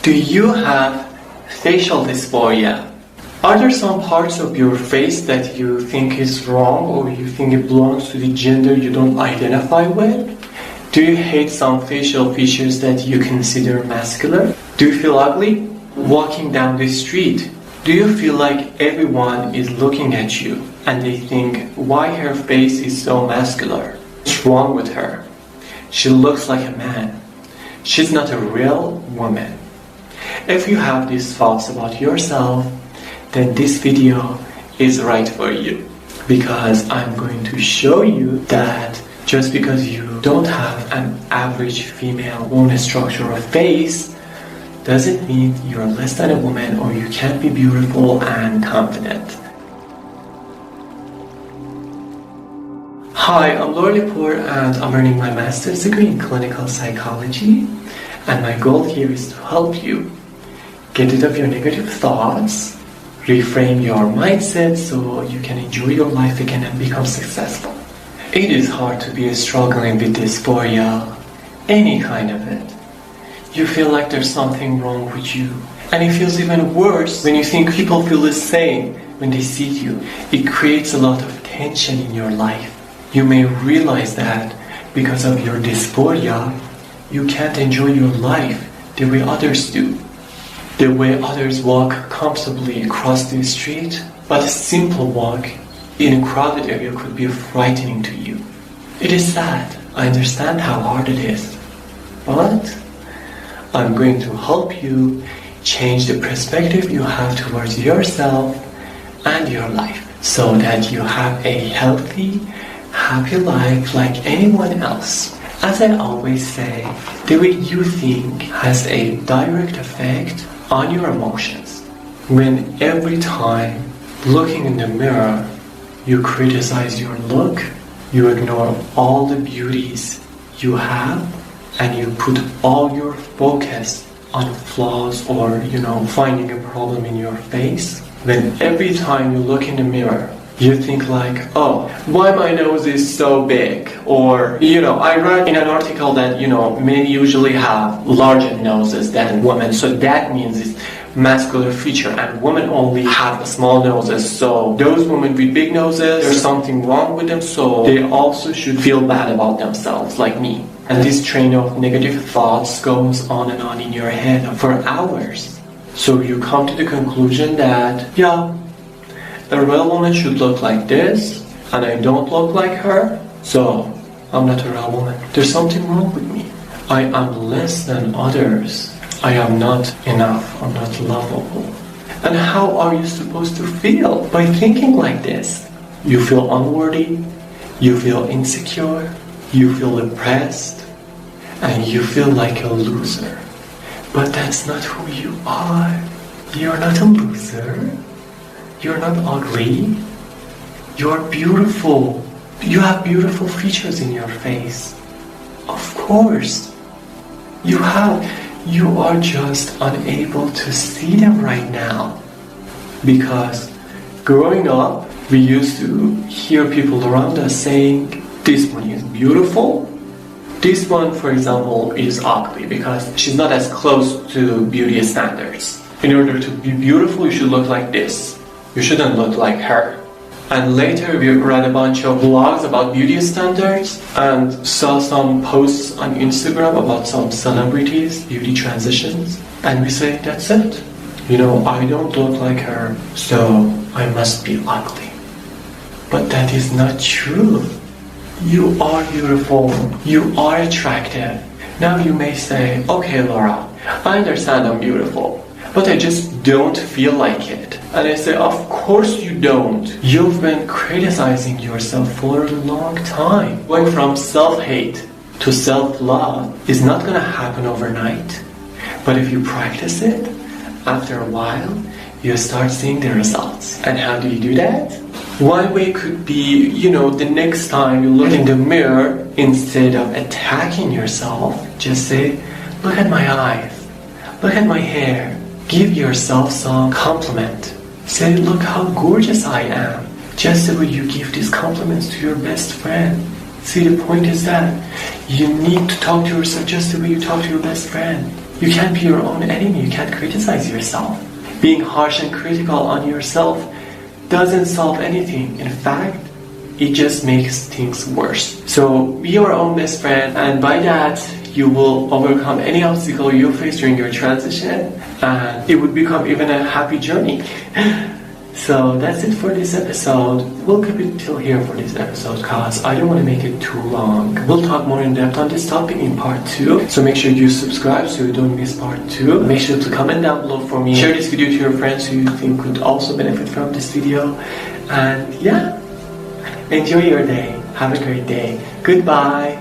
Do you have facial dysphoria? Are there some parts of your face that you think is wrong or you think it belongs to the gender you don't identify with? Do you hate some facial features that you consider masculine? Do you feel ugly walking down the street? Do you feel like everyone is looking at you and they think, why her face is so masculine? What's wrong with her? She looks like a man. She's not a real woman. If you have these thoughts about yourself, then this video is right for you, because I'm going to show you that just because you don't have an average female bone structure or face doesn't mean you're less than a woman or you can't be beautiful and confident. Hi, I'm Laura Lepore and I'm earning my master's degree in clinical psychology, and my goal here is to help you get rid of your negative thoughts, reframe your mindset so you can enjoy your life again and become successful. It is hard to be struggling with dysphoria, any kind of it. You feel like there's something wrong with you. And it feels even worse when you think people feel the same when they see you. It creates a lot of tension in your life. You may realize that because of your dysphoria, you can't enjoy your life the way others do. The way others walk comfortably across the street, but a simple walk in a crowded area could be frightening to you. It is sad. I understand how hard it is. But I'm going to help you change the perspective you have towards yourself and your life so that you have a healthy, happy life like anyone else. As I always say, the way you think has a direct effect on your emotions. When every time looking in the mirror, you criticize your look, you ignore all the beauties you have, and you put all your focus on flaws or, finding a problem in your face. When every time you look in the mirror, you think like, oh, why my nose is so big? Or, I read in an article that, men usually have larger noses than women. So that means it's masculine feature, and women only have small noses. So those women with big noses, there's something wrong with them. So they also should feel bad about themselves, like me. And this train of negative thoughts goes on and on in your head for hours. So you come to the conclusion that, yeah, a real woman should look like this, and I don't look like her, so I'm not a real woman. There's something wrong with me. I am less than others. I am not enough. I'm not lovable. And how are you supposed to feel by thinking like this? You feel unworthy, you feel insecure, you feel depressed, and you feel like a loser. But that's not who you are. You're not a loser. You're not ugly. You're beautiful. You have beautiful features in your face. Of course. You are just unable to see them right now. Because growing up, we used to hear people around us saying, this one is beautiful. This one, for example, is ugly because she's not as close to beauty standards. In order to be beautiful, you should look like this. You shouldn't look like her. And later we read a bunch of blogs about beauty standards and saw some posts on Instagram about some celebrities' beauty transitions. And we say, that's it. I don't look like her, so I must be ugly. But that is not true. You are beautiful. You are attractive. Now you may say, okay, Laura, I understand I'm beautiful, but I just don't feel like it. And I say, of course you don't. You've been criticizing yourself for a long time. Going from self-hate to self-love is not going to happen overnight. But if you practice it, after a while, you start seeing the results. And how do you do that? One way could be, the next time you look in the mirror, instead of attacking yourself, just say, look at my eyes, look at my hair. Give yourself some compliment. Say, look how gorgeous I am. Just the way you give these compliments to your best friend. See, the point is that you need to talk to yourself just the way you talk to your best friend. You can't be your own enemy. You can't criticize yourself. Being harsh and critical on yourself doesn't solve anything. In fact, it just makes things worse. So be your own best friend, and by that, you will overcome any obstacle you face during your transition, and it would become even a happy journey. So that's it for this episode. We'll keep it till here for this episode because I don't want to make it too long. We'll talk more in depth on this topic in part 2. So make sure you subscribe so you don't miss part 2. Make sure to comment down below for me. Share this video to your friends who you think could also benefit from this video. And yeah, enjoy your day. Have a great day. Goodbye.